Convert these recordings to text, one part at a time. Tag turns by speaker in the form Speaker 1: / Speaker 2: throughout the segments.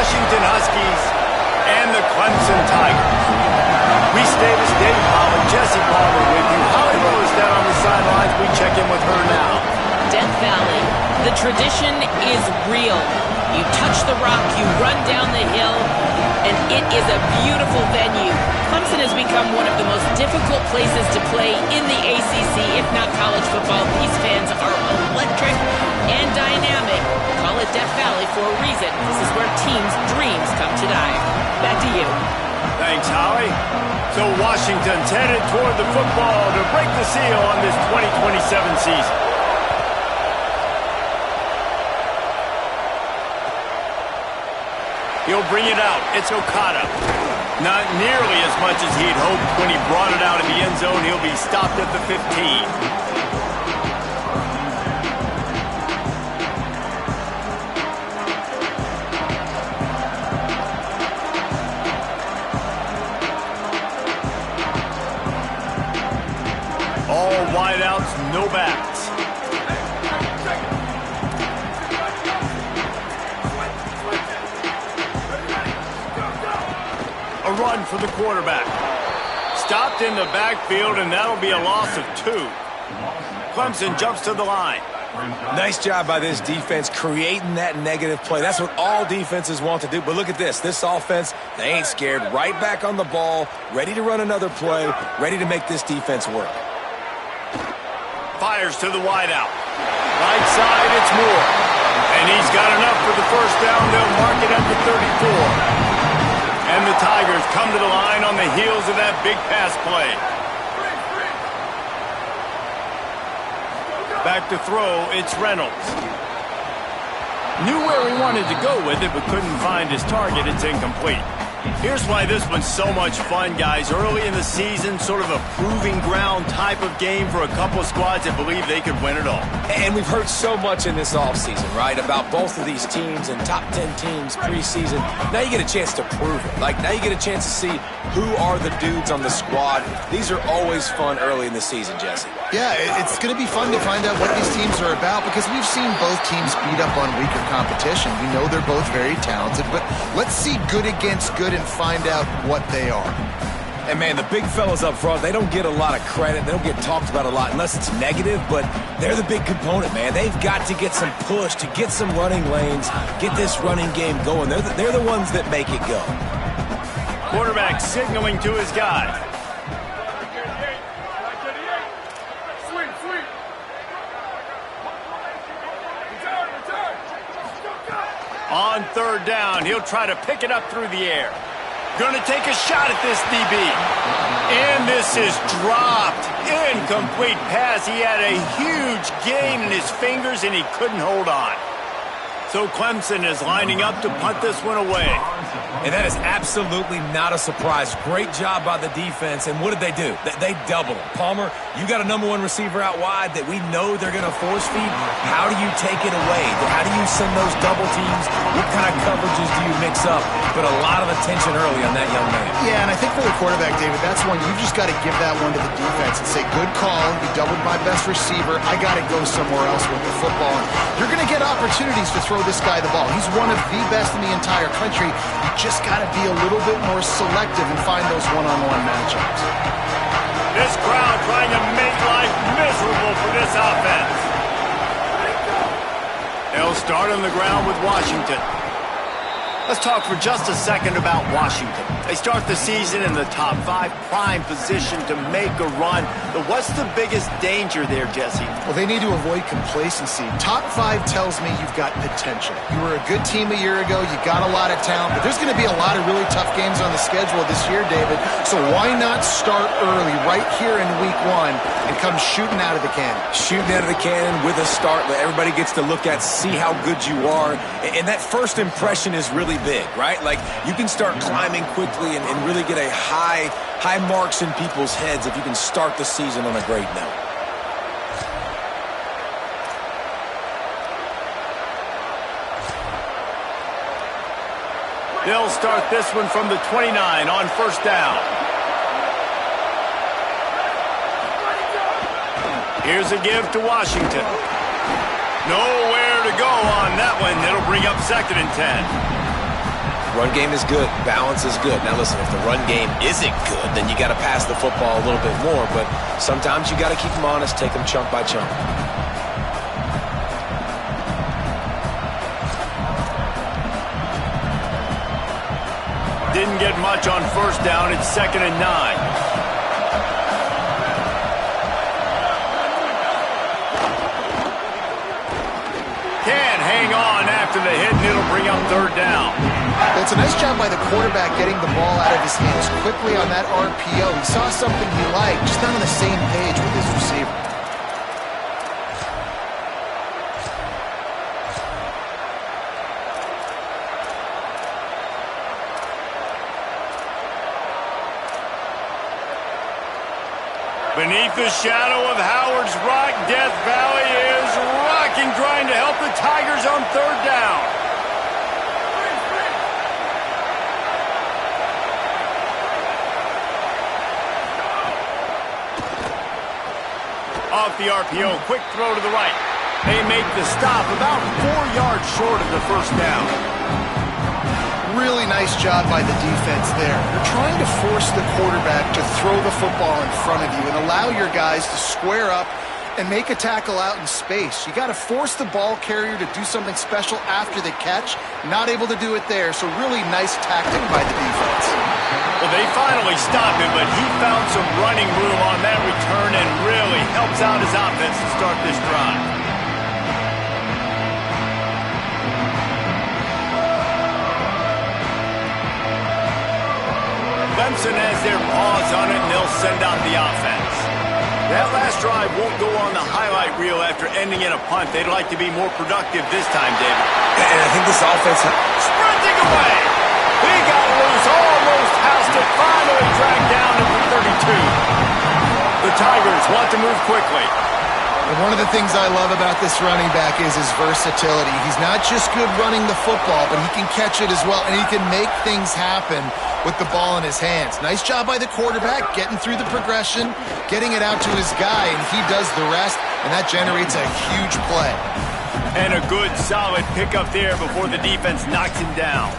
Speaker 1: Washington Huskies and the Clemson Tigers. Reese Davis, Dave Pollard, Jesse Palmer with you. Holly Rose down on the sidelines. We check in with her now.
Speaker 2: Death Valley, the tradition is real. You touch the rock, you run down the hill, and it is a beautiful venue. Clemson has become one of the most difficult places to play in the ACC, if not college football. These fans are electric and dynamic. Call it Death Valley for a reason. This is where teams' dreams come to die. Back to you.
Speaker 1: Thanks, Holly. So Washington's headed toward the football to break the seal on this 2027 season. He'll bring it out. It's Okada. Not nearly as much as he'd hoped when he brought it out in the end zone. He'll be stopped at the 15. All wideouts, no backs. A run for the quarterback. Stopped in the backfield, and that'll be a loss of 2. Clemson jumps to the line.
Speaker 3: Nice job by this defense creating that negative play. That's what all defenses want to do. But look at this. This offense, they ain't scared. Right back on the ball, ready to run another play, ready to make this defense work.
Speaker 1: Fires to the wideout. Right side, it's Moore. And he's got enough for the first down. They'll mark it at the 34. And the Tigers come to the line on the heels of that big pass play. Back to throw, it's Reynolds. Knew where he wanted to go with it, but couldn't find his target. It's incomplete. Here's why this one's so much fun, guys. Early in the season, sort of a proving ground type of game for a couple of squads that believe they could win it all.
Speaker 3: And we've heard so much in this offseason, right, about both of these teams and top 10 teams preseason. Now you get a chance to prove it. Like, now you get a chance to see who are the dudes on the squad. These are always fun early in the season, Jesse.
Speaker 4: Yeah, it's going to be fun to find out what these teams are about because we've seen both teams beat up on weaker competition. We know they're both very talented, but let's see good against good and find out what they are.
Speaker 3: And, man, the big fellas up front, they don't get a lot of credit. They don't get talked about a lot unless it's negative, but they're the big component, man. They've got to get some push to get some running lanes, get this running game going. They're the ones that make it go.
Speaker 1: Quarterback signaling to his guy. On third down, he'll try to pick it up through the air. Going to take a shot at this DB. And this is dropped. Incomplete pass. He had a huge gain in his fingers, and he couldn't hold on. So Clemson is lining up to punt this one away.
Speaker 3: And that is absolutely not a surprise. Great job by the defense. And what did they do? They doubled him. Palmer, you got a number one receiver out wide that we know they're going to force feed. How do you take it away? How do you send those double teams? What kind of coverages do you mix up? But a lot of attention early on that young man.
Speaker 4: Yeah, and I think for the quarterback, David, that's one you've just got to give that one to the defense and say, good call. You doubled my best receiver. I got to go somewhere else with the football. You're going to get opportunities to throw this guy the ball. He's one of the best in the entire country. You just got to be a little bit more selective and find those one-on-one matchups.
Speaker 1: This crowd trying to make life miserable for this offense. They'll start on the ground with Washington. Let's talk for just a second about Washington. They start the season in the top 5, prime position to make a run. But what's the biggest danger there, Jesse?
Speaker 4: Well, they need to avoid complacency. Top 5 tells me you've got potential. You were a good team a year ago. You got a lot of talent. But there's going to be a lot of really tough games on the schedule this year, David. So why not start early right here in week 1 and come shooting out of the cannon?
Speaker 3: Shooting out of the cannon with a start that everybody gets to look at, see how good you are. And that first impression is really big, right? Like, you can start climbing quickly and really get a high marks in people's heads if you can start the season on a great note.
Speaker 1: They'll start this one from the 29 on first down. Here's a give to Washington. Nowhere to go on that one. It'll bring up 2nd and 10.
Speaker 3: Run game is good. Balance is good. Now, listen, if the run game isn't good, then you got to pass the football a little bit more. But sometimes you got to keep them honest, take them chunk by chunk.
Speaker 1: Didn't get much on first down. It's 2nd and 9. Can't hang on after the hit, and it'll bring up 3rd down.
Speaker 4: Well, it's a nice job by the quarterback getting the ball out of his hands quickly on that RPO. He saw something he liked, just not on the same page with his receiver.
Speaker 1: Beneath the shadow of Howard's Rock, Death Valley is rocking, trying to help the Tigers on 3rd down. Off the RPO, quick throw to the right. They make the stop about 4 yards short of the 1st down.
Speaker 4: Really nice job by the defense there. You're trying to force the quarterback to throw the football in front of you and allow your guys to square up and make a tackle out in space. You got to force the ball carrier to do something special after the catch. Not able to do it there, so really nice tactic by the defense.
Speaker 1: Well, they finally stopped him, but he found some running room on that return and really helps out his offense to start this drive. Clemson has their paws on it, and they'll send out the offense. That last drive won't go on the highlight reel after ending in a punt. They'd like to be more productive this time, David.
Speaker 3: And I think this offense...
Speaker 1: Sprinting away! He got loose, almost housed it, finally dragged down at the 32. The Tigers want to move quickly.
Speaker 4: And one of the things I love about this running back is his versatility. He's not just good running the football, but he can catch it as well, and he can make things happen with the ball in his hands. Nice job by the quarterback, getting through the progression, getting it out to his guy, and he does the rest, and that generates a huge play.
Speaker 1: And a good, solid pickup there before the defense knocks him down.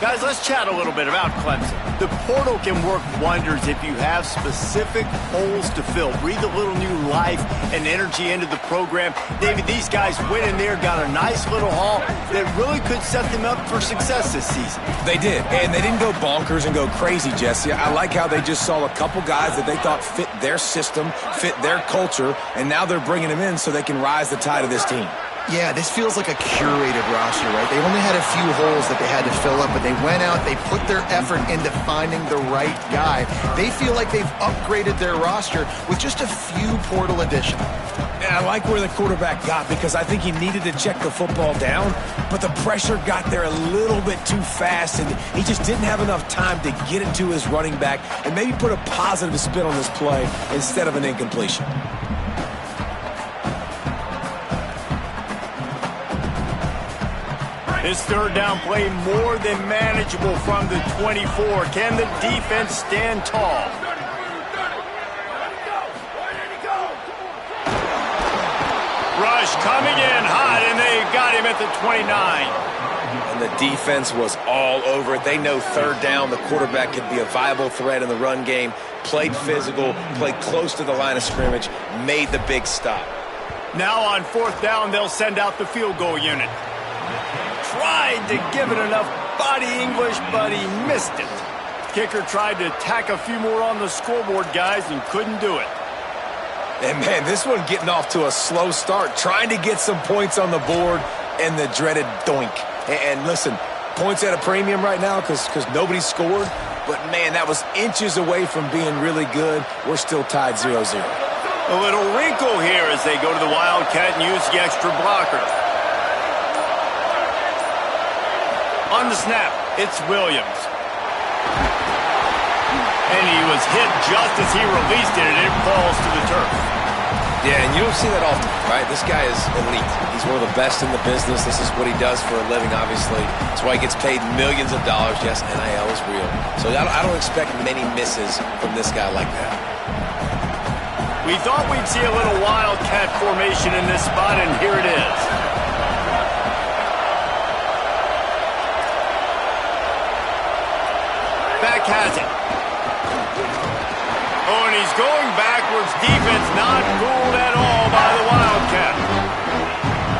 Speaker 1: Guys, let's chat a little bit about Clemson. The portal can work wonders if you have specific holes to fill. Breathe a little new life and energy into the program. David, these guys went in there, got a nice little haul that really could set them up for success this season.
Speaker 3: They did, and they didn't go bonkers and go crazy, Jesse. I like how they just saw a couple guys that they thought fit their system, fit their culture, and now they're bringing them in so they can rise the tide of this team.
Speaker 4: Yeah, this feels like a curated roster, right? They only had a few holes that they had to fill up, but they went out, they put their effort into finding the right guy. They feel like they've upgraded their roster with just a few portal additions.
Speaker 3: And I like where the quarterback got because I think he needed to check the football down, but the pressure got there a little bit too fast, and he just didn't have enough time to get it to his running back and maybe put a positive spin on this play instead of an incompletion.
Speaker 1: This 3rd down play more than manageable from the 24. Can the defense stand tall? Rush coming in hot, and they got him at the 29.
Speaker 3: And the defense was all over it. They know 3rd down, the quarterback could be a viable threat in the run game. Played physical, played close to the line of scrimmage, made the big stop.
Speaker 1: Now on 4th down, they'll send out the field goal unit. Tried to give it enough body English, but he missed it. Kicker tried to tack a few more on the scoreboard, guys, and couldn't do it.
Speaker 3: And, man, this one getting off to a slow start, trying to get some points on the board, and the dreaded doink. And listen, points at a premium right now because nobody scored, but, man, that was inches away from being really good. We're still tied 0-0.
Speaker 1: A little wrinkle here as they go to the Wildcat and use the extra blocker. On the snap, it's Williams. And he was hit just as he released it, and it falls to the turf.
Speaker 3: Yeah, and you don't see that often, right? This guy is elite. He's one of the best in the business. This is what he does for a living, obviously. That's why he gets paid millions of dollars. Yes, NIL is real. So I don't expect many misses from this guy like that.
Speaker 1: We thought we'd see a little Wildcat formation in this spot, and here it is. back has it. Oh, and he's going backwards. Defense not fooled at all by the Wildcat.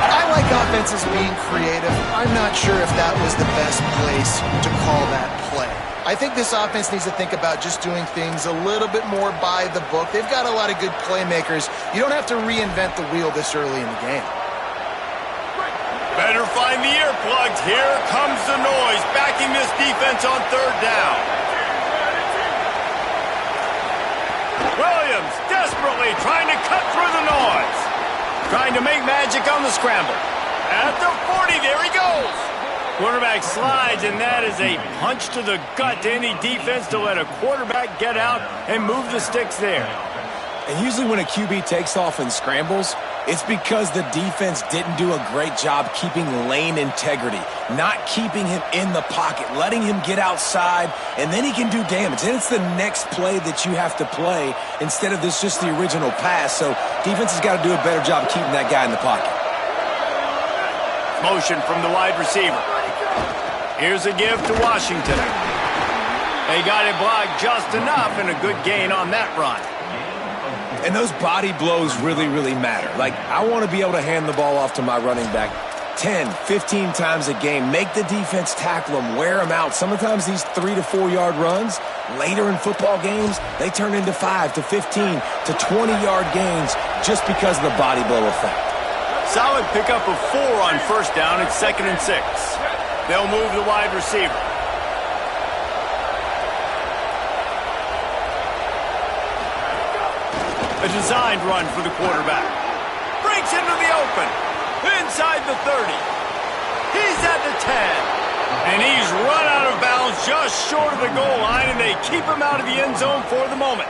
Speaker 4: I like offenses being creative. I'm not sure if that was the best place to call that play. I think this offense needs to think about just doing things a little bit more by the book. They've got a lot of good playmakers. You don't have to reinvent the wheel this early in the game.
Speaker 1: Better find the earplugs. Here comes the noise, backing this defense on third down. Williams desperately trying to cut through the noise. Trying to make magic on the scramble. At the 40, there he goes. Quarterback slides, and that is a punch to the gut to any defense to let a quarterback get out and move the sticks there.
Speaker 3: And usually when a QB takes off and scrambles, it's because the defense didn't do a great job keeping lane integrity, not keeping him in the pocket, letting him get outside, and then he can do damage. And it's the next play that you have to play instead of this just the original pass. So defense has got to do a better job keeping that guy in the pocket.
Speaker 1: Motion from the wide receiver. Here's a give to Washington. They got it blocked just enough, and a good gain on that run.
Speaker 3: And those body blows really, really matter. Like, I want to be able to hand the ball off to my running back 10, 15 times a game. Make the defense tackle them, wear them out. Sometimes these 3 to 4 yard runs, later in football games, they turn into 5 to 15 to 20 yard gains just because of the body blow effect.
Speaker 1: Solid pickup of 4 on first down. It's 2nd and 6. They'll move the wide receiver. A designed run for the quarterback. Breaks into the open. Inside the 30. He's at the 10. And he's run out of bounds just short of the goal line, and they keep him out of the end zone for the moment.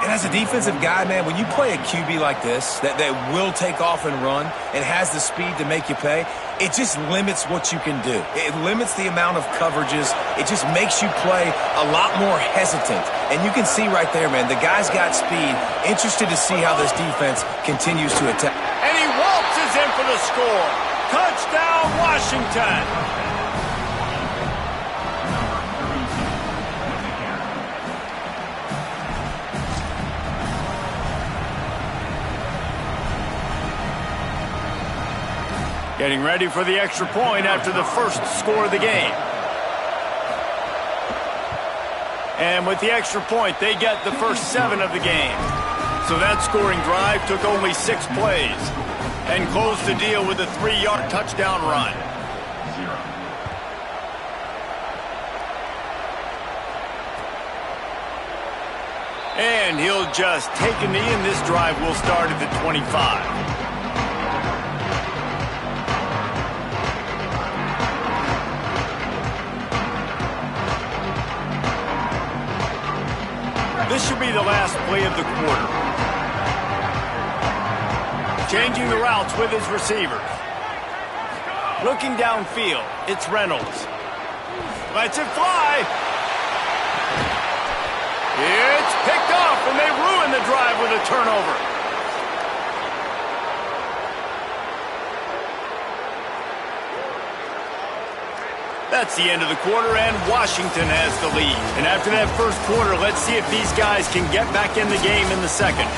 Speaker 3: And as a defensive guy, man, when you play a QB like this that will take off and run and has the speed to make you pay, it just limits what you can do. It limits the amount of coverages. It just makes you play a lot more hesitant. And you can see right there, man, the guy's got speed. Interested to see how this defense continues to attack.
Speaker 1: And he waltzes in for the score. Touchdown, Washington. Getting ready for the extra point after the first score of the game. And with the extra point, they get the first 7 of the game. So that scoring drive took only 6 plays and closed the deal with a 3-yard touchdown run. And he'll just take a knee, and this drive will start at the 25. This should be the last play of the quarter. Changing the routes with his receivers. Looking downfield, it's Reynolds. Lets it fly. It's picked off, and they ruin the drive with a turnover. That's the end of the quarter, and Washington has the lead. And after that first quarter, let's see if these guys can get back in the game in the second.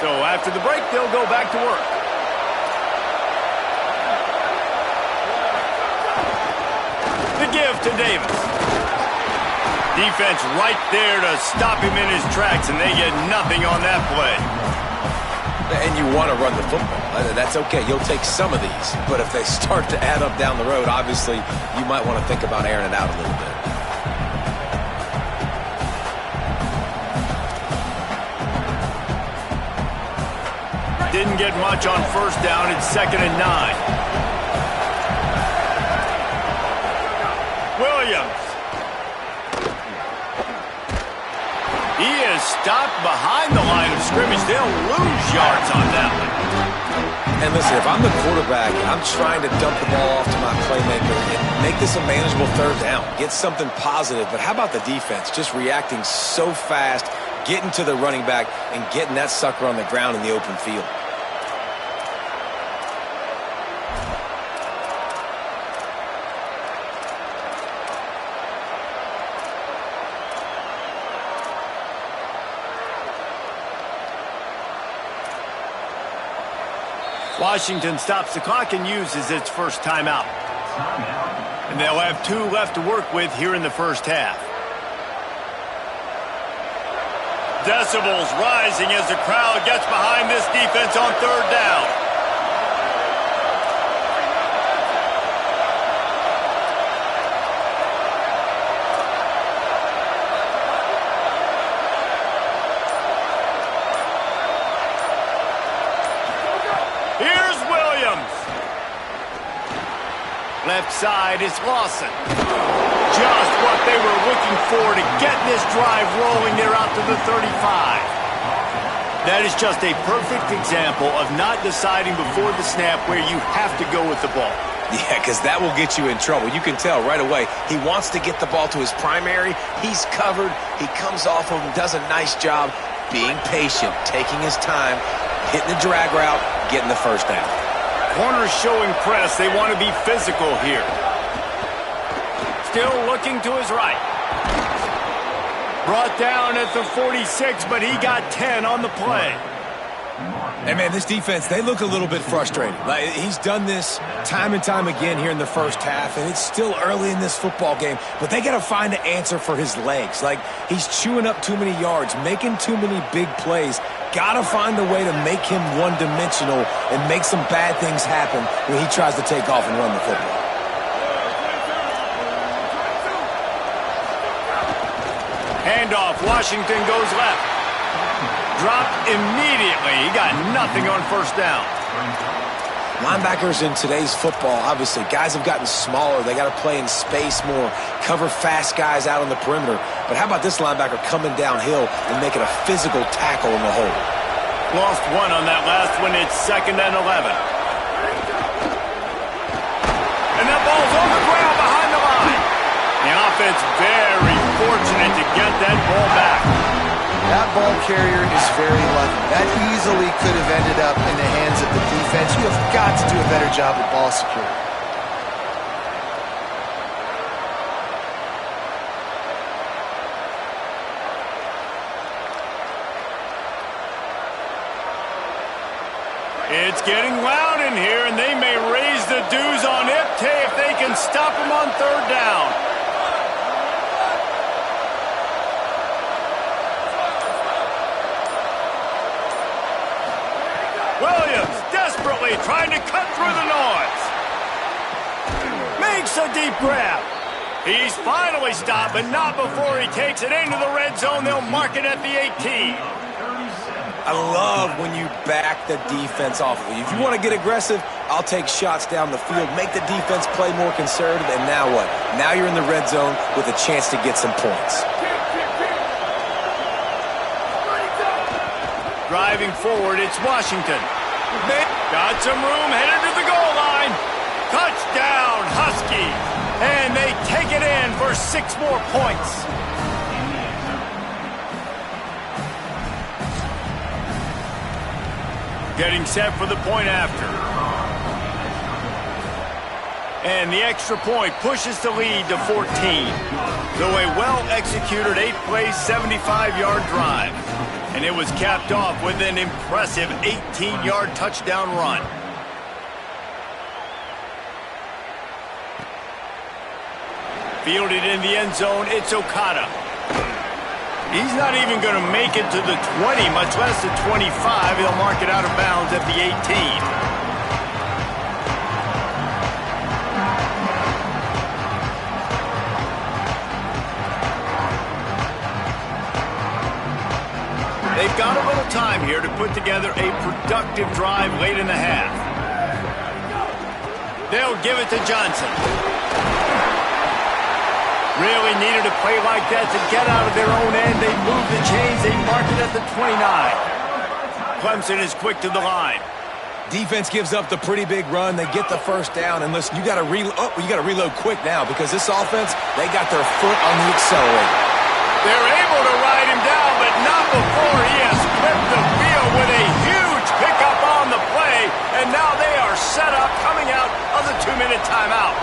Speaker 1: So after the break, they'll go back to work. The give to Davis. Defense right there to stop him in his tracks, and they get nothing on that play.
Speaker 3: And you want to run the football. That's okay. You'll take some of these. But if they start to add up down the road, obviously you might want to think about airing it out a little bit.
Speaker 1: Didn't get much on first down. It's 2nd and 9. Williams. He is stopped behind the line of scrimmage. They'll lose yards on that one.
Speaker 3: And listen, if I'm the quarterback, I'm trying to dump the ball off to my playmaker and make this a manageable third down. Get something positive. But how about the defense? Just reacting so fast, getting to the running back, and getting that sucker on the ground in the open field.
Speaker 1: Washington stops the clock and uses its first timeout. And they'll have 2 left to work with here in the first half. Decibels rising as the crowd gets behind this defense on third down. Here's Williams. Left side is Lawson. Just what they were looking for to get this drive rolling there out to the 35. That is just a perfect example of not deciding before the snap where you have to go with the ball.
Speaker 3: Yeah, because that will get you in trouble. You can tell right away he wants to get the ball to his primary. He's covered. He comes off of him, does a nice job being patient, taking his time, hitting the drag route, getting the first down.
Speaker 1: Corners showing press. They want to be physical here. Still looking to his right. Brought down at the 46, but he got 10 on the play.
Speaker 3: Hey, man, this defense, they look a little bit frustrated. Like, he's done this time and time again here in the first half, and it's still early in this football game, but they got to find an answer for his legs. Like, he's chewing up too many yards, making too many big plays. Got to find a way to make him one-dimensional and make some bad things happen when he tries to take off and run the football.
Speaker 1: Handoff, Washington goes left. Dropped immediately. He got nothing on first down.
Speaker 3: Linebackers in today's football, obviously, guys have gotten smaller. They got to play in space more, cover fast guys out on the perimeter. But how about this linebacker coming downhill and making a physical tackle in the hole?
Speaker 1: Lost one on that last one. It's 2nd and 11. And that ball's on the ground behind the line. The offense very fortunate to get that ball back.
Speaker 4: That ball carrier is very lucky. That easily could have ended up in the hands of the defense. You have got to do a better job with ball security.
Speaker 1: It's getting loud in here, and they may raise the dues on Ipte if they can stop him on third down. Williams desperately trying to cut through the noise. Makes a deep grab. He's finally stopped, but not before he takes it into the red zone. They'll mark it at the 18.
Speaker 3: I love when you back the defense off of you. If you want to get aggressive, I'll take shots down the field, make the defense play more conservative, and now what? Now you're in the red zone with a chance to get some points.
Speaker 1: Driving forward, it's Washington. Got some room, headed to the goal line. Touchdown, Huskies. And they take it in for 6 more points. Getting set for the point after. And the extra point pushes the lead to 14. So a well-executed 8-play, 75-yard drive. And it was capped off with an impressive 18-yard touchdown run. Fielded in the end zone, it's Okada. He's not even going to make it to the 20, much less the 25. He'll mark it out of bounds at the 18. They've got a little time here to put together a productive drive late in the half. They'll give it to Johnson. Really needed a play like that to get out of their own end. They move the chains. They mark it at the 29. Clemson is quick to the line.
Speaker 3: Defense gives up the pretty big run. They get the first down. And listen, you got to reload quick now because this offense, they got their foot on the accelerator.
Speaker 1: They're able to ride him down, but not before he has flipped the field with a huge pickup on the play. And now they are set up coming out of the 2-minute timeout.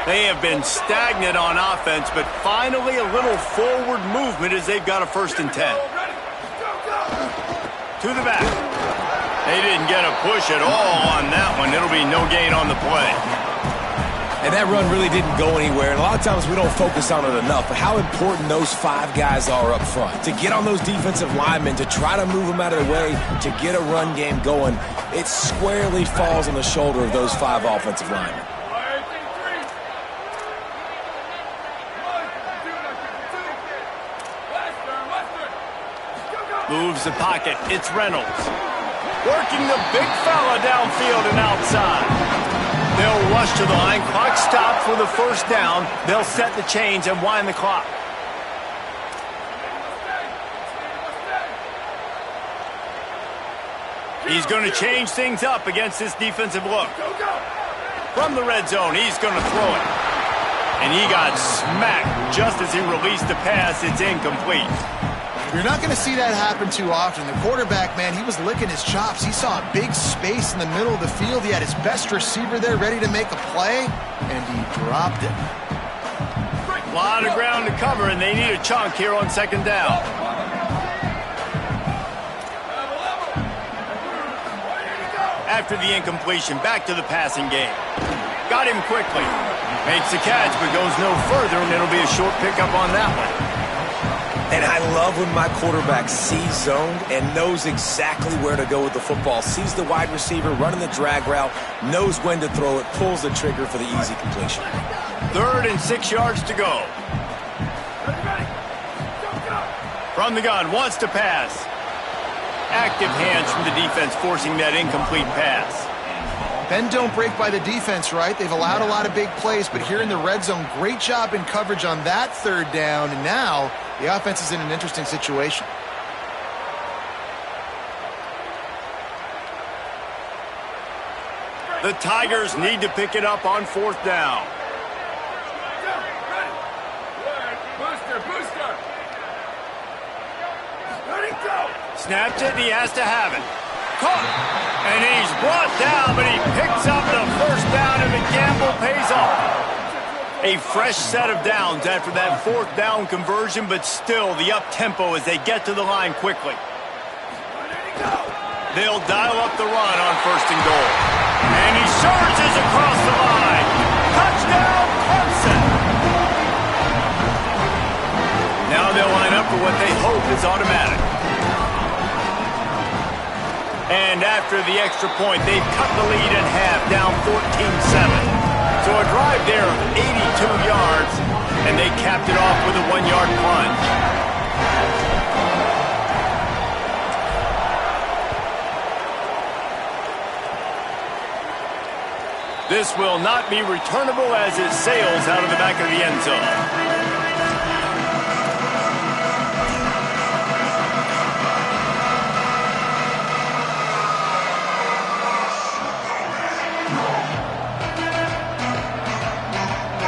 Speaker 1: They have been stagnant on offense, but finally a little forward movement as they've got a 1st and 10. To the back. They didn't get a push at all on that one. It'll be no gain on the play.
Speaker 3: And that run really didn't go anywhere. And a lot of times we don't focus on it enough, but how important those 5 guys are up front. To get on those defensive linemen, to try to move them out of the way, to get a run game going, it squarely falls on the shoulder of those 5 offensive linemen.
Speaker 1: Moves the pocket. It's Reynolds. Working the big fella downfield and outside. They'll rush to the line. Clock stopped for the 1st down. They'll set the chains and wind the clock. He's going to change things up against this defensive look. From the red zone, he's going to throw it. And he got smacked just as he released the pass. It's incomplete.
Speaker 4: You're not going to see that happen too often. The quarterback, man, he was licking his chops. He saw a big space in the middle of the field. He had his best receiver there ready to make a play, and he dropped it.
Speaker 1: A lot of ground to cover, and they need a chunk here on 2nd down. After the incompletion, back to the passing game. Got him quickly. Makes the catch, but goes no further, and it'll be a short pickup on that one.
Speaker 3: And I love when my quarterback sees zoned and knows exactly where to go with the football. Sees the wide receiver running the drag route, knows when to throw it, pulls the trigger for the easy completion.
Speaker 1: 3rd and 6 yards to go. From the gun, wants to pass. Active hands from the defense forcing that incomplete pass.
Speaker 4: Bend don't break by the defense, right? They've allowed a lot of big plays, but here in the red zone, great job in coverage on that 3rd down, and now the offense is in an interesting situation.
Speaker 1: The Tigers need to pick it up on 4th down. Snapped it, and he has to have it. Caught, and he's brought down, but he picks up the 1st down, and the gamble pays off. A fresh set of downs after that 4th down conversion, but still the up-tempo as they get to the line quickly. They'll dial up the run on 1st and goal. And he surges across the line. Touchdown, Clemson! Now they'll line up for what they hope is automatic. And after the extra point, they've cut the lead in half, down 14-7. So a drive there of 82 yards, and they capped it off with a 1-yard plunge. This will not be returnable as it sails out of the back of the end zone.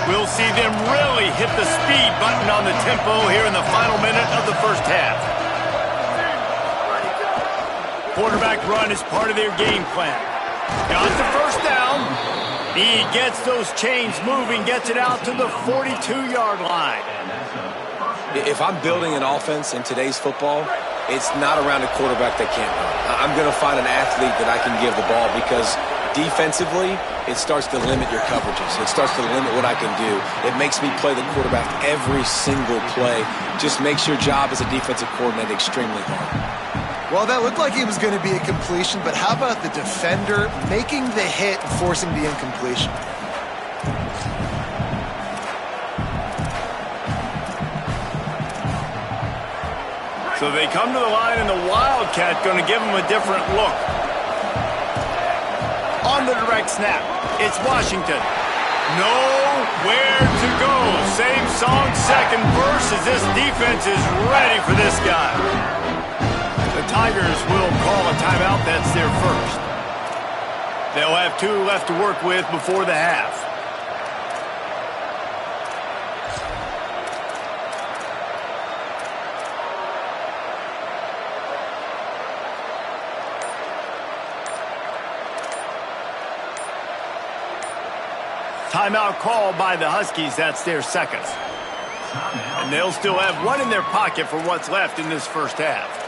Speaker 1: We'll see them really hit the speed button on the tempo here in the final minute of the 1st half. Quarterback run is part of their game plan. Got the 1st down. He gets those chains moving, gets it out to the 42-yard line.
Speaker 3: If I'm building an offense in today's football, it's not around a quarterback that can't run. I'm going to find an athlete that I can give the ball because defensively, it starts to limit your coverages. It starts to limit what I can do. It makes me play the quarterback every single play. Just makes your job as a defensive coordinator extremely hard.
Speaker 4: Well, that looked like it was going to be a completion, but how about the defender making the hit and forcing the incompletion?
Speaker 1: So they come to the line, and the Wildcat going to give them a different look. On the direct snap, it's Washington. Nowhere to go. Same song, second verse, as this defense is ready for this guy. The Tigers will call a timeout. That's their first. They'll have 2 left to work with before the half. Timeout called by the Huskies. That's their second. And they'll still have 1 in their pocket for what's left in this first half.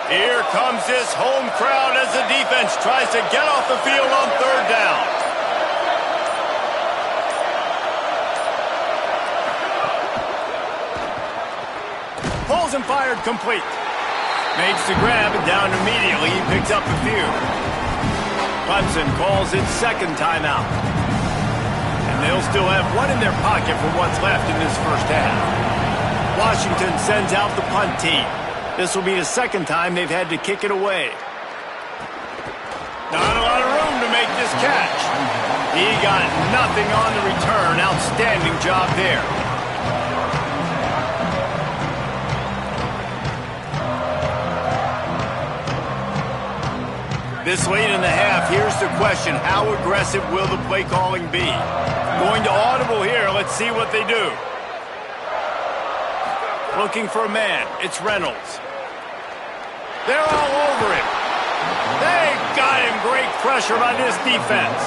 Speaker 1: Here comes this home crowd as the defense tries to get off the field on third down. Pulls and fired complete. Makes the grab and down immediately. He picks up a few. Clemson calls its second timeout. And they'll still have 1 in their pocket for what's left in this first half. Washington sends out the punt team. This will be the second time they've had to kick it away. Not a lot of room to make this catch. He got nothing on the return. Outstanding job there. This late in the half, here's the question. How aggressive will the play calling be? Going to audible here. Let's see what they do. Looking for a man. It's Reynolds. They're all over him. They got him. Great pressure by this defense.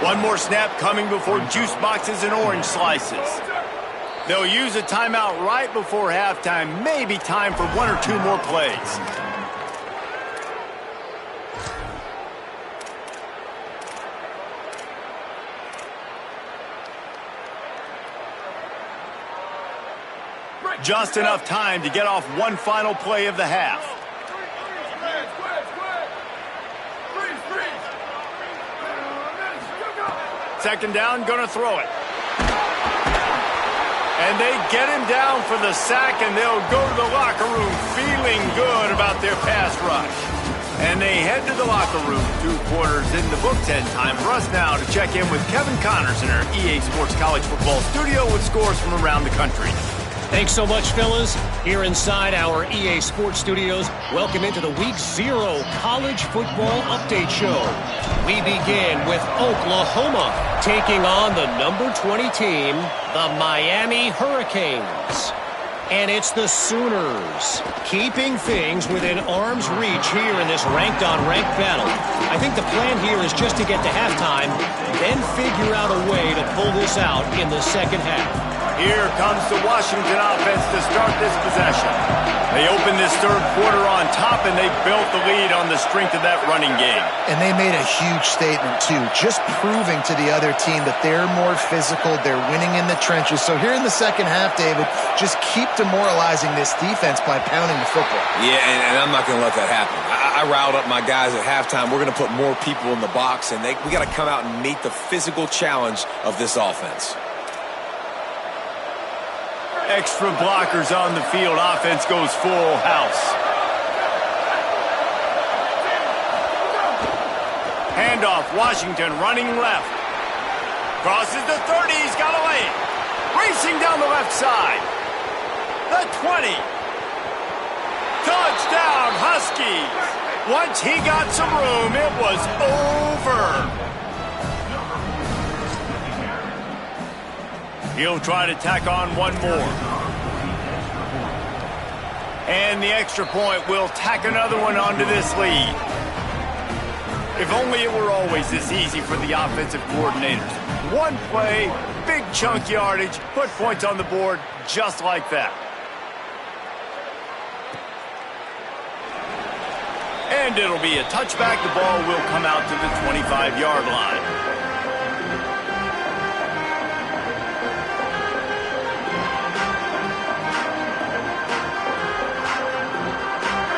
Speaker 1: 1 more snap coming before juice boxes and orange slices. They'll use a timeout right before halftime. Maybe time for 1 or 2 more plays. Just enough time to get off 1 final play of the half. Second down, gonna throw it. And they get him down for the sack, and they'll go to the locker room feeling good about their pass rush. And they head to the locker room. 2 quarters in the books, and time for us now to check in with Kevin Connors in our EA Sports College Football studio with scores from around the country.
Speaker 5: Thanks so much, fellas. Here inside our EA Sports Studios, welcome into the Week 0 College Football Update Show. We begin with Oklahoma taking on the number 20 team, the Miami Hurricanes. And it's the Sooners keeping things within arm's reach here in this ranked-on-ranked battle. I think the plan here is just to get to halftime, then figure out a way to pull this out in the second half.
Speaker 1: Here comes the Washington offense to start this possession. They opened this third quarter on top, and they built the lead on the strength of that running game.
Speaker 4: And they made a huge statement, too, just proving to the other team that they're more physical, they're winning in the trenches. So here in the second half, David, just keep demoralizing this defense by pounding the football.
Speaker 3: Yeah, and I'm not going to let that happen. I riled up my guys at halftime. We're going to put more people in the box, and we got to come out and meet the physical challenge of this offense.
Speaker 1: Extra blockers on the field. Offense goes full house. Handoff. Washington running left. Crosses the 30. He's got a lane. Racing down the left side. The 20. Touchdown, Huskies. Once he got some room, it was over. He'll try to tack on 1 more. And the extra point will tack another one onto this lead. If only it were always this easy for the offensive coordinators. 1 play, big chunk yardage, put points on the board just like that. And it'll be a touchback. The ball will come out to the 25-yard line.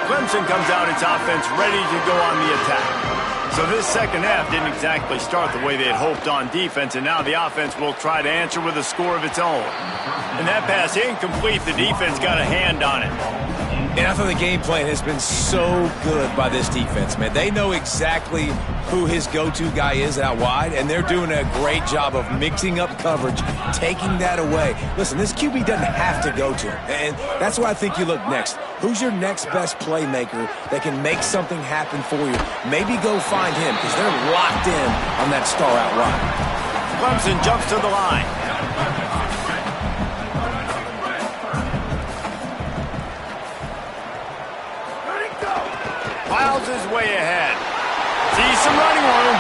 Speaker 1: Clemson comes out its offense ready to go on the attack. So this second half didn't exactly start the way they had hoped on defense, and now the offense will try to answer with a score of its own. And that pass incomplete. The defense got a hand on it.
Speaker 3: And I thought the game plan has been so good by this defense, man. They know exactly who his go-to guy is out wide, and they're doing a great job of mixing up coverage, taking that away. Listen, this QB doesn't have to go to him, and that's why I think you look next. Who's your next best playmaker that can make something happen for you? Maybe go find him, because they're locked in on that star out wide.
Speaker 1: Clemson jumps to the line. Piles his way ahead. Sees some running room.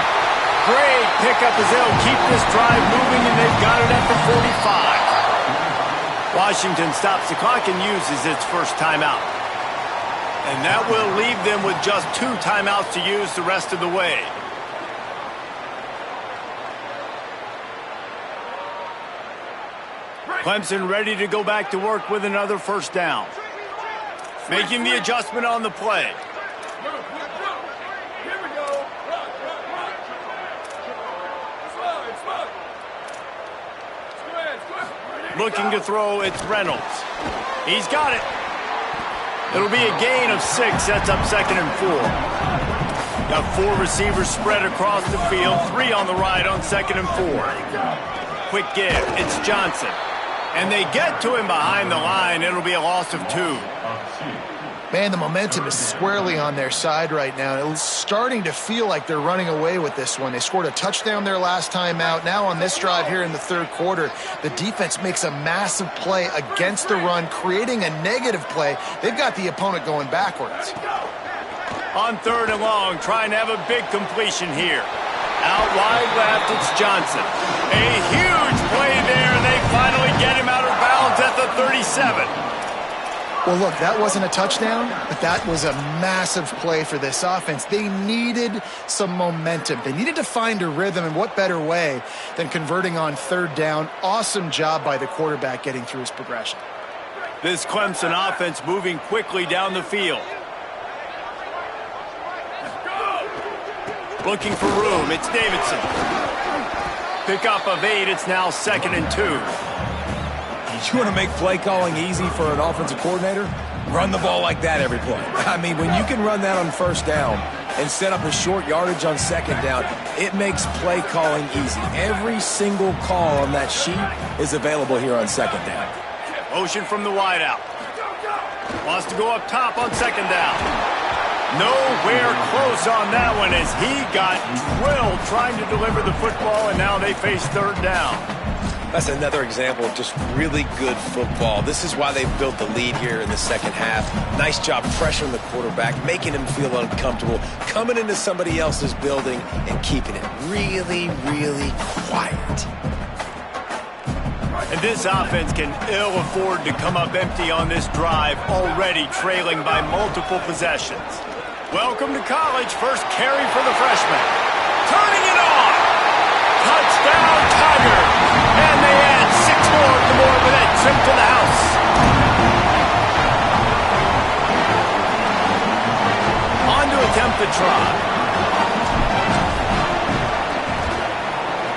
Speaker 1: Great pickup as they'll keep this drive moving, and they've got it at the 45. Washington stops the clock and uses its first timeout. And that will leave them with just 2 timeouts to use the rest of the way. Clemson ready to go back to work with another first down. Making the adjustment on the play. Looking to throw, it's Reynolds. He's got it. It'll be a gain of 6. Sets up 2nd and 4. Got 4 receivers spread across the field. 3 on the right on 2nd and 4. Quick give. It's Johnson. And they get to him behind the line. It'll be a loss of 2.
Speaker 4: Man, the momentum is squarely on their side right now. It's starting to feel like they're running away with this one. They scored a touchdown their last time out. Now on this drive here in the 3rd quarter, the defense makes a massive play against the run, creating a negative play. They've got the opponent going backwards.
Speaker 1: On 3rd and long, trying to have a big completion here. Out wide left, it's Johnson. A huge play there, and they finally get him out of bounds at the 37.
Speaker 4: Well, look, that wasn't a touchdown, but that was a massive play for this offense. They needed some momentum. They needed to find a rhythm, and what better way than converting on 3rd down. Awesome job by the quarterback getting through his progression.
Speaker 1: This Clemson offense moving quickly down the field. Looking for room, it's Davidson. Pickup of 8, it's now 2nd and 2.
Speaker 3: You want to make play calling easy for an offensive coordinator? Run the ball like that every play. I mean, when you can run that on 1st down and set up a short yardage on 2nd down, it makes play calling easy. Every single call on that sheet is available here on 2nd down.
Speaker 1: Motion from the wideout. Wants to go up top on 2nd down. Nowhere close on that one as he got drilled trying to deliver the football, and now they face 3rd down.
Speaker 3: That's another example of just really good football. This is why they've built the lead here in the 2nd half. Nice job pressuring the quarterback, making him feel uncomfortable, coming into somebody else's building and keeping it really, really quiet.
Speaker 1: And this offense can ill afford to come up empty on this drive, already trailing by multiple possessions. Welcome to college. First carry for the freshman. Turning it on. Touchdown, Tiger. And they add 6 more to more with that trip to the house. On to attempt the try.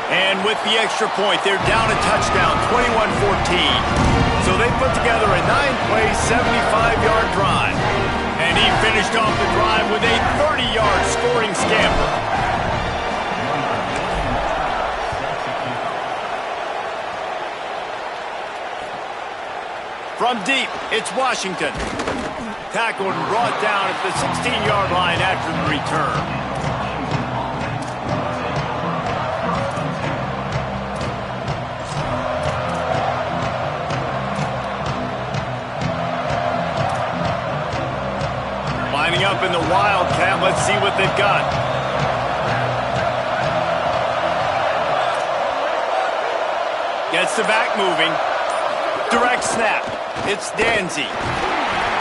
Speaker 1: And with the extra point, they're down a touchdown, 21-14. So they put together a 9-play, 75-yard drive. And he finished off the drive with a 30-yard scoring scamper. From deep, it's Washington. Tackled and brought down at the 16-yard line after the return. Lining up in the Wildcat. Let's see what they've got. Gets the back moving. Direct snap. It's Danzy.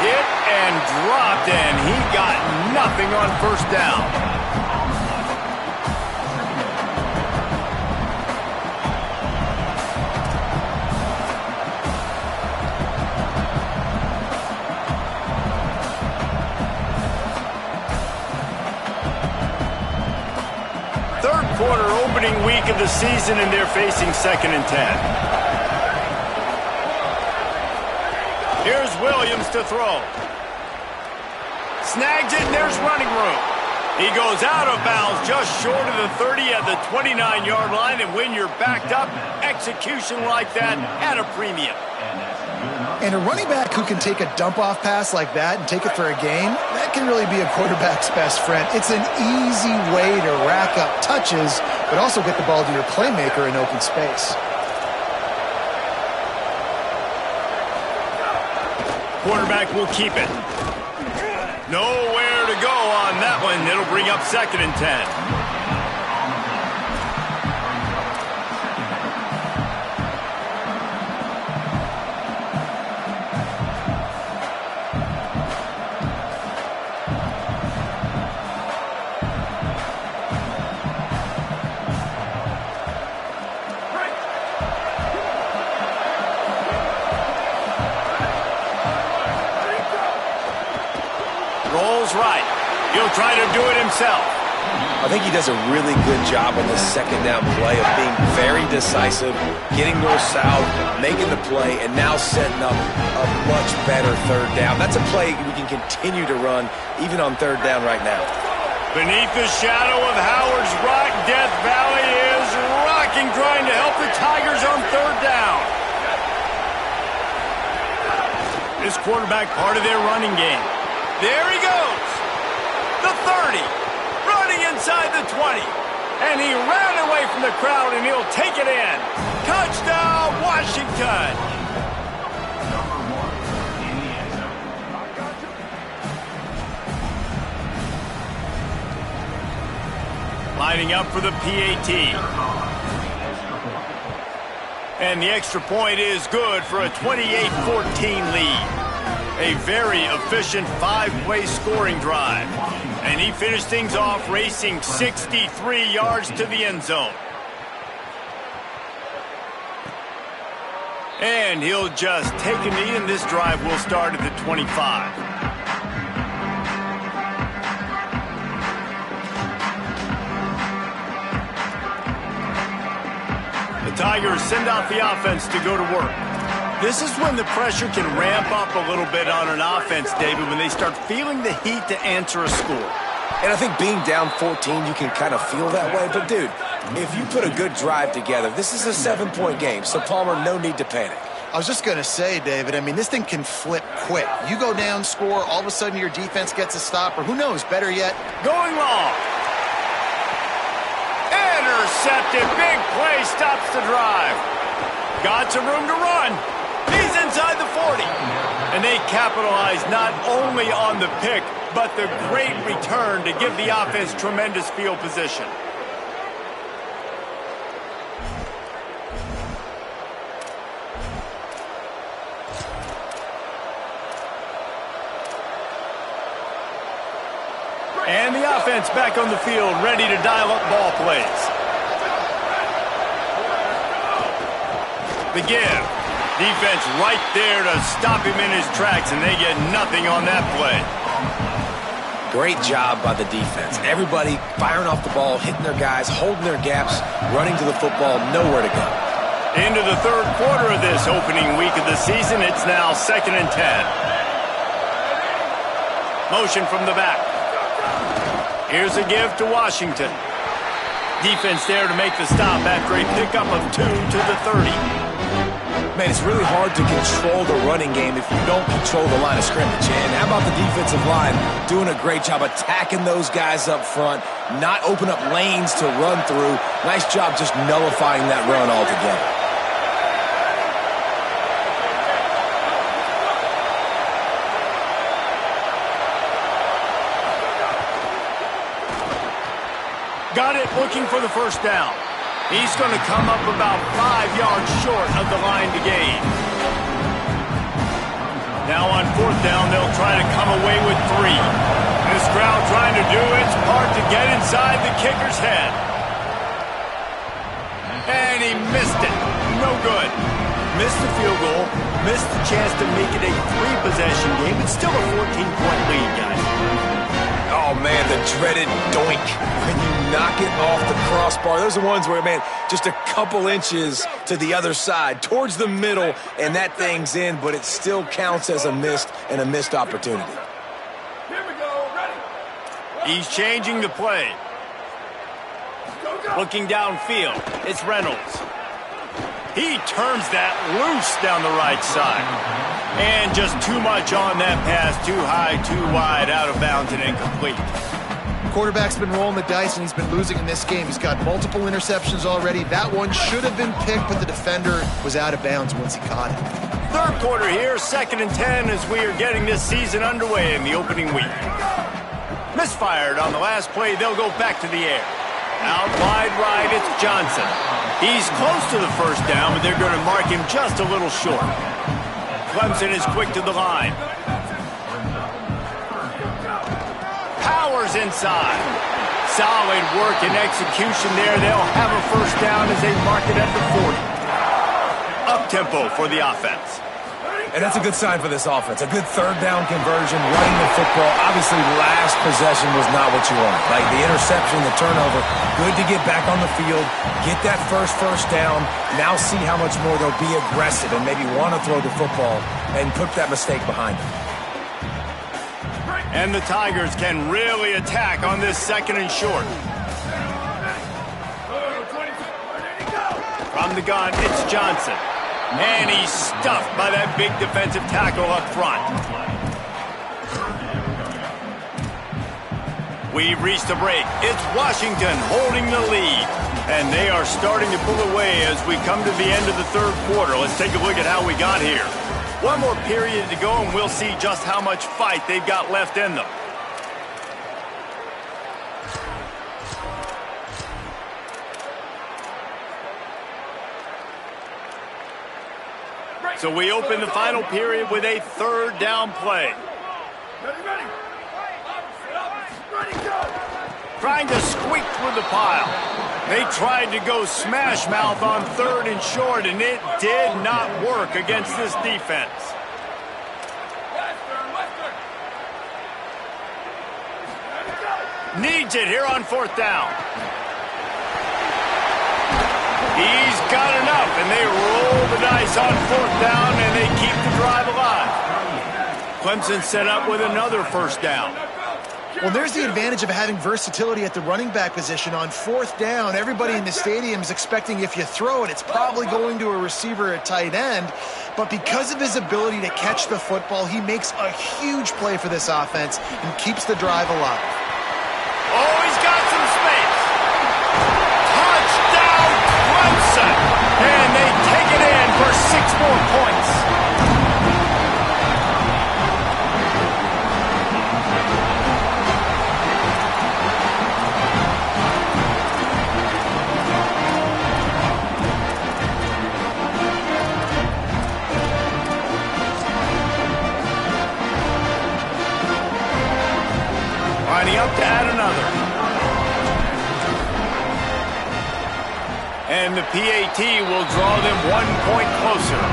Speaker 1: Hit and dropped, and he got nothing on 1st down. Third quarter opening week of the season, and they're facing 2nd and 10. Here's Williams to throw. Snags it, and there's running room. He goes out of bounds just short of the 30 at the 29-yard line, and when you're backed up, execution like that at a premium.
Speaker 4: And a running back who can take a dump-off pass like that and take it for a gain, that can really be a quarterback's best friend. It's an easy way to rack up touches, but also get the ball to your playmaker in open space.
Speaker 1: Quarterback will keep it. Nowhere to go on that one. It'll bring up 2nd and 10. Right. He'll try to do it himself.
Speaker 3: I think he does a really good job on this 2nd down play of being very decisive, getting north-south, making the play, and now setting up a much better 3rd down. That's a play we can continue to run even on 3rd down right now.
Speaker 1: Beneath the shadow of Howard's Rock, Death Valley is rocking, trying to help the Tigers on 3rd down. This quarterback part of their running game. There he goes. The 30. Running inside the 20. And he ran away from the crowd, and he'll take it in. Touchdown, Washington. Lining up for the PAT. And the extra point is good for a 28-14 lead. A very efficient 5-play scoring drive. And he finished things off racing 63 yards to the end zone. And he'll just take a knee, and this drive will start at the 25. The Tigers send out the offense to go to work. This is when the pressure can ramp up a little bit on an offense, David, when they start feeling the heat to answer a score.
Speaker 3: And I think being down 14, you can kind of feel that way. But, dude, if you put a good drive together, this is a 7-point game, so, Palmer, no need to panic.
Speaker 4: I was just going to say, David, I mean, this thing can flip quick. You go down, score, all of a sudden your defense gets a stop, or who knows, better yet,
Speaker 1: going long. Intercepted. Big play stops the drive. Got some room to run. He's inside the 40. And they capitalize not only on the pick, but the great return to give the offense tremendous field position. And the offense back on the field, ready to dial up ball plays. The give. Defense right there to stop him in his tracks, and they get nothing on that play.
Speaker 3: Great job by the defense. Everybody firing off the ball, hitting their guys, holding their gaps, running to the football, nowhere to go.
Speaker 1: Into the 3rd quarter of this opening week of the season, it's now 2nd and 10. Motion from the back. Here's a give to Washington. Defense there to make the stop after a pickup of 2 to the 30.
Speaker 3: Man, it's really hard to control the running game if you don't control the line of scrimmage. And how about the defensive line doing a great job attacking those guys up front, not open up lanes to run through. Nice job just nullifying that run altogether.
Speaker 1: Got it, looking for the 1st down. He's going to come up about 5 yards short of the line to gain. Now on 4th down, they'll try to come away with 3. This crowd trying to do its part to get inside the kicker's head. And he missed it. No good. Missed the field goal, missed the chance to make it a 3-possession game. It's still a 14-point lead, guys.
Speaker 3: Oh, man, the dreaded doink. When you knock it off the crossbar, those are ones where, man, just a couple inches to the other side, towards the middle, and that thing's in, but it still counts as a missed opportunity.
Speaker 1: Here we go, ready. He's changing the play. Looking downfield, it's Reynolds. He turns that loose down the right side. And just too much on that pass, too high, too wide, out of bounds and incomplete.
Speaker 4: Quarterback's been rolling the dice, and he's been losing in this game. He's got multiple interceptions already. That one should have been picked, but the defender was out of bounds once he caught it.
Speaker 1: Third quarter here, 2nd and 10 as we are getting this season underway in the opening week. Misfired on the last play, they'll go back to the air. Out wide right, it's Johnson. He's close to the first down, but they're going to mark him just a little short. Clemson is quick to the line. Powers inside. Solid work and execution there. They'll have a first down as they mark it at the 40. Up-tempo for the offense.
Speaker 3: And that's a good sign for this offense. A good third down conversion, running the football. Obviously, last possession was not what you want. Like the interception, the turnover. Good to get back on the field, get that first down. Now see how much more they'll be aggressive and maybe want to throw the football and put that mistake behind them.
Speaker 1: And the Tigers can really attack on this 2nd and short. From the gun, it's Johnson. And he's stuffed by that big defensive tackle up front. We've reached the break. It's Washington holding the lead. And they are starting to pull away as we come to the end of the third quarter. Let's take a look at how we got here. One more period to go, and we'll see just how much fight they've got left in them. So we open the final period with a 3rd down play. Trying to squeak through the pile. They tried to go smash mouth on 3rd and short, and it did not work against this defense. Needs it here on 4th down. He's got enough, and they roll the dice on 4th down, and they keep the drive alive. Clemson set up with another first down.
Speaker 4: Well, there's the advantage of having versatility at the running back position. On 4th down, everybody in the stadium is expecting if you throw it, it's probably going to a receiver at tight end. But because of his ability to catch the football, he makes a huge play for this offense and keeps the drive alive.
Speaker 1: Oh, he's got some space. Touchdown, Clemson. And they take it in for 6 more points. Lining up to add another. And the PAT will draw them 1 point closer.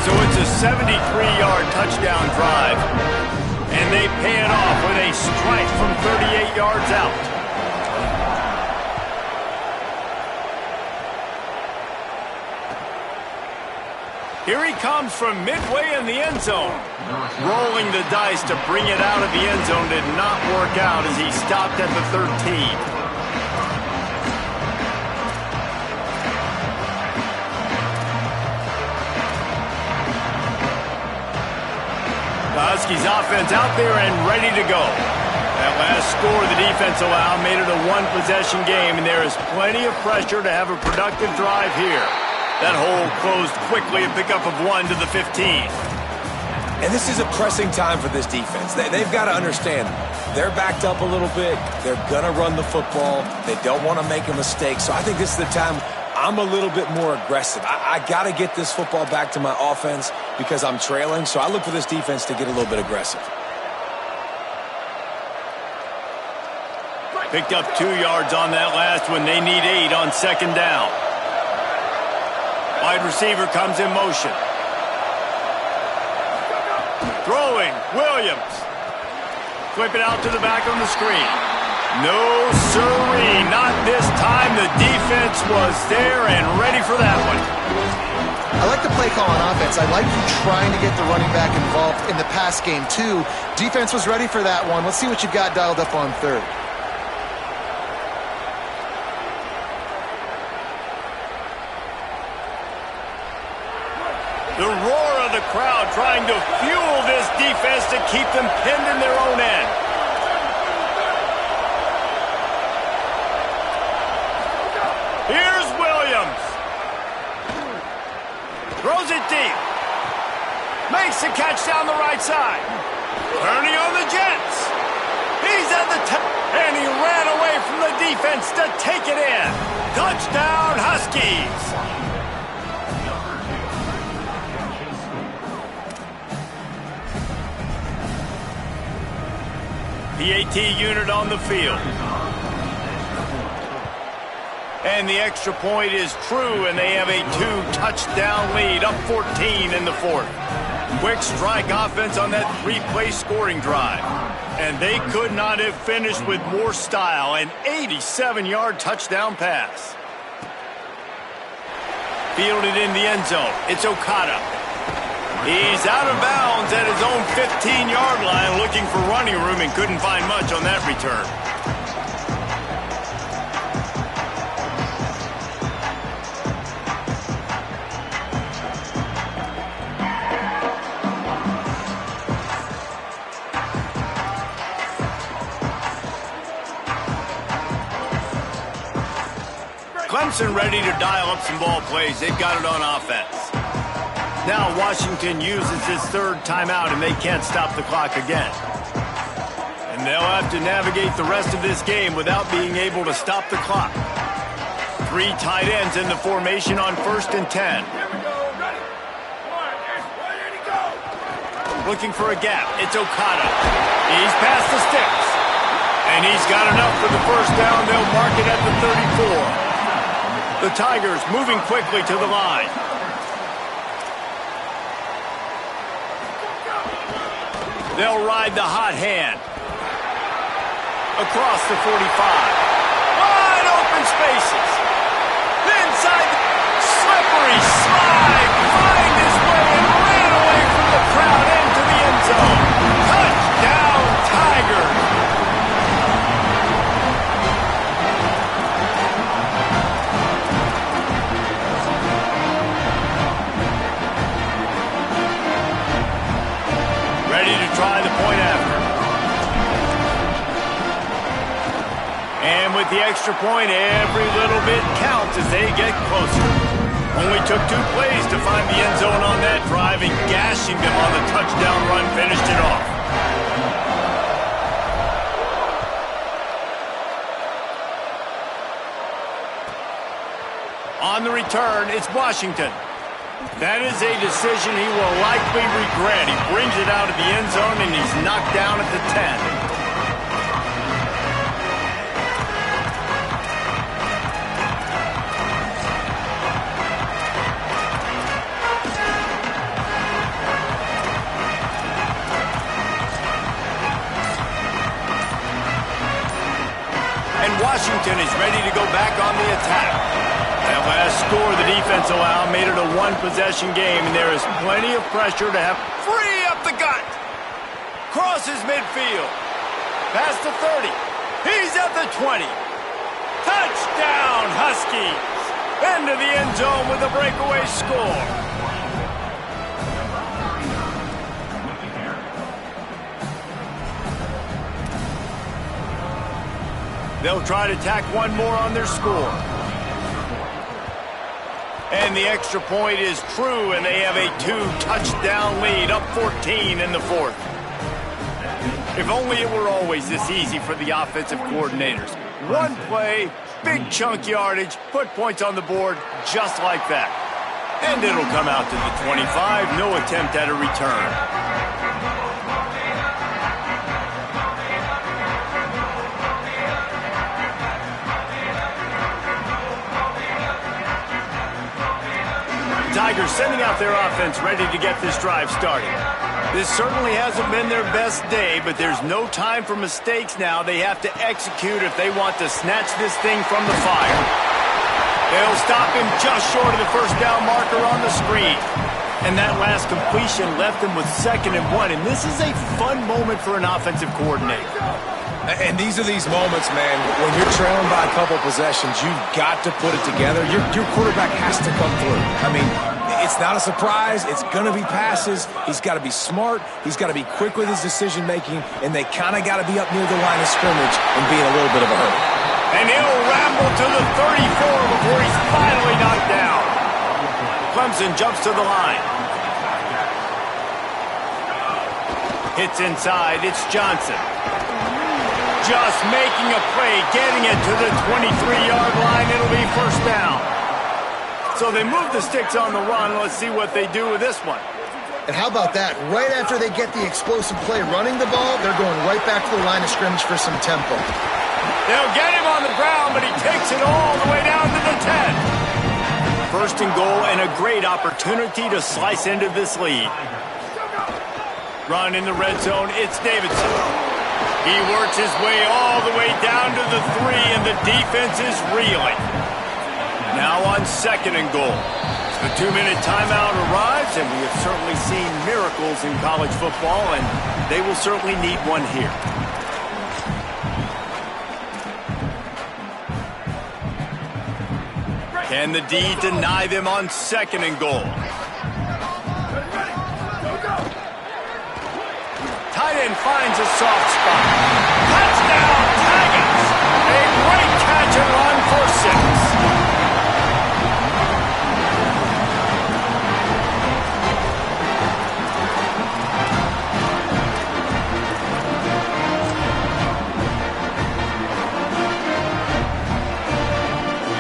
Speaker 1: So it's a 73-yard touchdown drive. And they pay it off with a strike from 38 yards out. Here he comes from midway in the end zone. Rolling the dice to bring it out of the end zone did not work out as he stopped at the 13. Husky's offense out there and ready to go. That last score the defense allowed made it a 1-possession game, and there is plenty of pressure to have a productive drive here. That hole closed quickly, a pickup of 1 to the 15.
Speaker 3: And this is a pressing time for this defense. They've got to understand, they're backed up a little bit. They're going to run the football. They don't want to make a mistake. So I think this is the time I'm a little bit more aggressive. I got to get this football back to my offense because I'm trailing. So I look for this defense to get a little bit aggressive.
Speaker 1: Picked up 2 yards on that last one. They need 8 on 2nd down. Wide receiver comes in motion. Throwing, Williams. Flip it out to the back on the screen. No siree, not this time. The defense was there and ready for that one.
Speaker 4: I like the play call on offense. I like you trying to get the running back involved in the pass game too. Defense was ready for that one. Let's see what you've got dialed up on third.
Speaker 1: The roar of the crowd trying to fuel this defense to keep them pinned in their own end. Here's Williams. Throws it deep. Makes the catch down the right side. Turning on the Jets. He's at the top. And he ran away from the defense to take it in. Touchdown, Huskies. PAT unit on the field. And the extra point is true, and they have a 2-touchdown lead, up 14 in the fourth. Quick strike offense on that 3-play scoring drive. And they could not have finished with more style, an 87-yard touchdown pass. Fielded in the end zone. It's Okada. He's out of bounds at his own 15-yard line, looking for running room and couldn't find much on that return. Clemson ready to dial up some ball plays. They've got it on offense. Now Washington uses his third timeout, and they can't stop the clock again. And they'll have to navigate the rest of this game without being able to stop the clock. 3 tight ends in the formation on 1st and 10. Looking for a gap. It's Okada. He's past the sticks. And he's got enough for the first down. They'll mark it at the 34. The Tigers moving quickly to the line. They'll ride the hot hand. Across the 45. Wide open spaces. Inside the slippery slide. Find his way and ran away from the crowd into the end zone. Touchdown, Tigers. Ready to try the point after. And with the extra point, every little bit counts as they get closer. Only took 2 plays to find the end zone on that drive, and gashing them on the touchdown run finished it off. On the return, it's Washington. That is a decision he will likely regret. He brings it out of the end zone, and he's knocked down at the 10. And Washington is ready to go back on the attack. That last score the defense allowed made it a 1-possession game, and there is plenty of pressure to have free up the gut. Crosses midfield. Past the 30. He's at the 20. Touchdown, Huskies. Into the end zone with a breakaway score. They'll try to tack one more on their score. And the extra point is true, and they have a 2-touchdown lead, up 14 in the fourth. If only it were always this easy for the offensive coordinators. One play, big chunk yardage, put points on the board just like that. And it'll come out to the 25, no attempt at a return. Tigers sending out their offense ready to get this drive started. This certainly hasn't been their best day, but there's no time for mistakes now. They have to execute if they want to snatch this thing from the fire. They'll stop him just short of the first down marker on the screen. And that last completion left them with 2nd and 1. And this is a fun moment for an offensive coordinator.
Speaker 3: And these are these moments, man, when you're trailing by a couple possessions, you've got to put it together. Your quarterback has to come through. I mean, it's not a surprise. It's going to be passes. He's got to be smart. He's got to be quick with his decision-making, and they kind of got to be up near the line of scrimmage and be in a little bit of a hurry.
Speaker 1: And he'll ramble to the 34 before he's finally knocked down. Clemson jumps to the line. Hits inside. It's Johnson. Just making a play, getting it to the 23-yard line. It'll be first down. So they move the sticks on the run. Let's see what they do with this one.
Speaker 4: And how about that? Right after they get the explosive play running the ball, they're going right back to the line of scrimmage for some tempo.
Speaker 1: They'll get him on the ground, but he takes it all the way down to the 10. First and goal, and a great opportunity to slice into this lead. Run in the red zone, it's Davidson. He works his way all the way down to the 3, and the defense is reeling. Now on 2nd and goal. The 2-minute timeout arrives, and we have certainly seen miracles in college football, and they will certainly need one here. Can the D deny them on 2nd and goal? Tight end finds a soft spot. Touchdown, Tigers! A great catch and run for 6.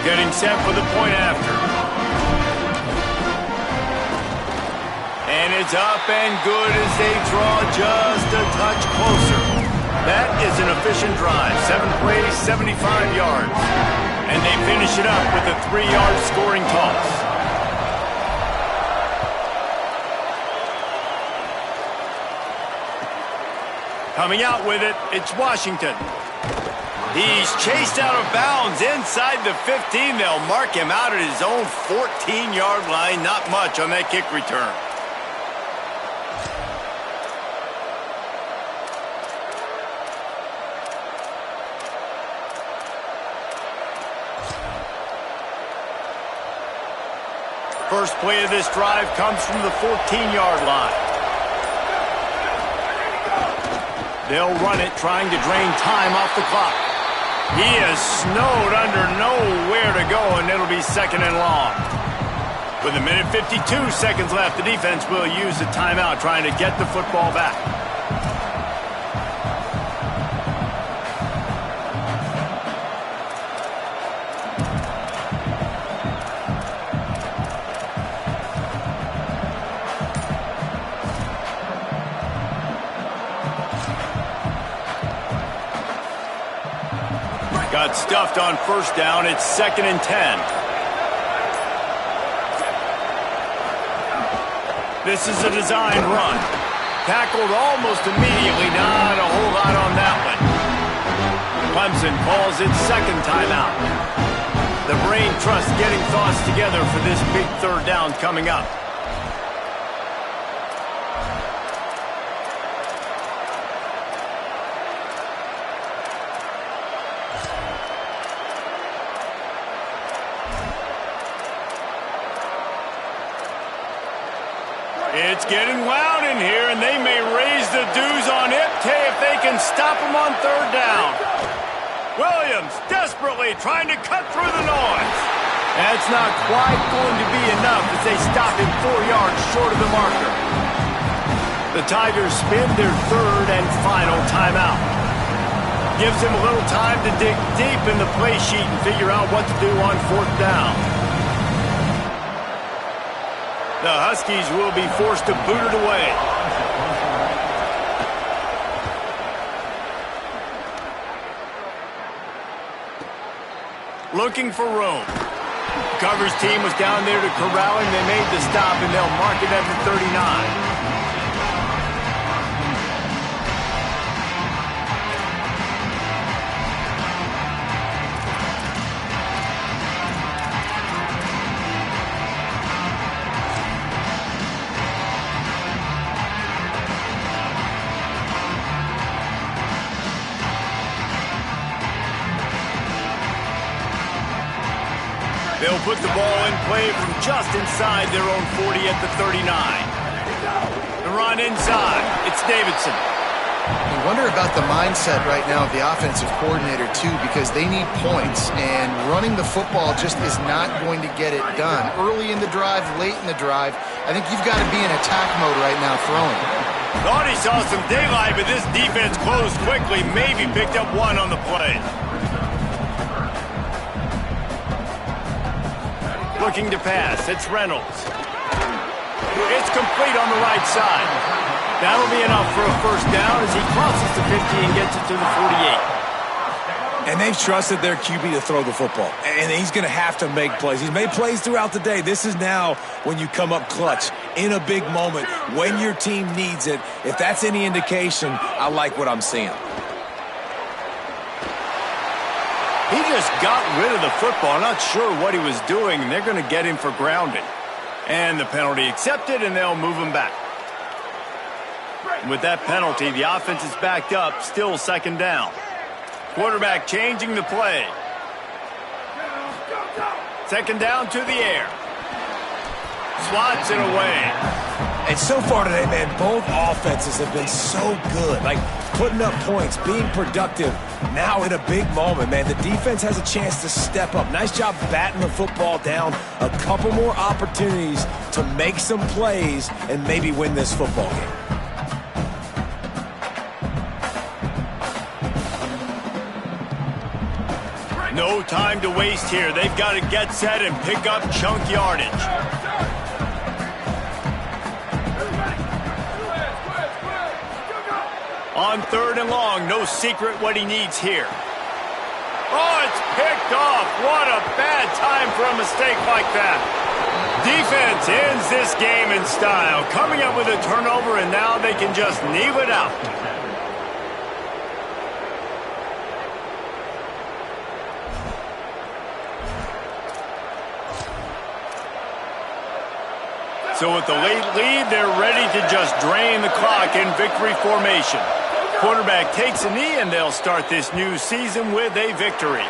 Speaker 1: Getting set for the point after. And it's up and good as they draw just a touch closer. That is an efficient drive. 7 plays, 75 yards. And they finish it up with a 3-yard scoring toss. Coming out with it, it's Washington. He's chased out of bounds inside the 15. They'll mark him out at his own 14-yard line. Not much on that kick return. First play of this drive comes from the 14-yard line. They'll run it, trying to drain time off the clock. He is snowed under, nowhere to go, and it'll be 2nd and long. With 1:52 seconds left, the defense will use the timeout, trying to get the football back. Got stuffed on first down. It's 2nd and 10. This is a designed run. Tackled almost immediately. Not a whole lot on that one. Clemson calls its 2nd timeout. The brain trust getting thoughts together for this big 3rd down coming up. It's getting loud in here, and they may raise the dues on Iptay if they can stop him on 3rd down. Williams desperately trying to cut through the noise. That's not quite going to be enough as they stop him 4 yards short of the marker. The Tigers spin their 3rd and final timeout. Gives him a little time to dig deep in the play sheet and figure out what to do on 4th down. The Huskies will be forced to boot it away. Looking for room. Coverage team was down there to corral him. They made the stop, and they'll mark it at the 39. They'll put the ball in play from just inside their own 40 at the 39. The run inside. It's Davidson.
Speaker 4: I wonder about the mindset right now of the offensive coordinator, too, because they need points, and running the football just is not going to get it done. Early in the drive, late in the drive, I think you've got to be in attack mode right now throwing.
Speaker 1: Thought he saw some daylight, but this defense closed quickly, maybe picked up one on the play. Looking to pass. It's Reynolds. It's complete on the right side. That'll be enough for a first down as he crosses the 50 and gets it to the 48.
Speaker 3: And they've trusted their QB to throw the football. And he's going to have to make plays. He's made plays throughout the day. This is now when you come up clutch in a big moment when your team needs it. If that's any indication, I like what I'm seeing.
Speaker 1: He just got rid of the football. Not sure what he was doing. They're going to get him for grounding. And the penalty accepted, and they'll move him back. With that penalty, the offense is backed up, still second down. Quarterback changing the play. Second down to the air. Swats it away.
Speaker 3: And so far today, man, both offenses have been so good. Like, putting up points, being productive. Now in a big moment, man, the defense has a chance to step up. Nice job batting the football down. A couple more opportunities to make some plays and maybe win this football game.
Speaker 1: No time to waste here. They've got to get set and pick up chunk yardage. On third and long, no secret what he needs here. Oh, it's picked off. What a bad time for a mistake like that. Defense ends this game in style, coming up with a turnover, and now they can just kneel it out. So with the late lead, they're ready to just drain the clock in victory formation. Quarterback takes a knee, and they'll start this new season with a victory.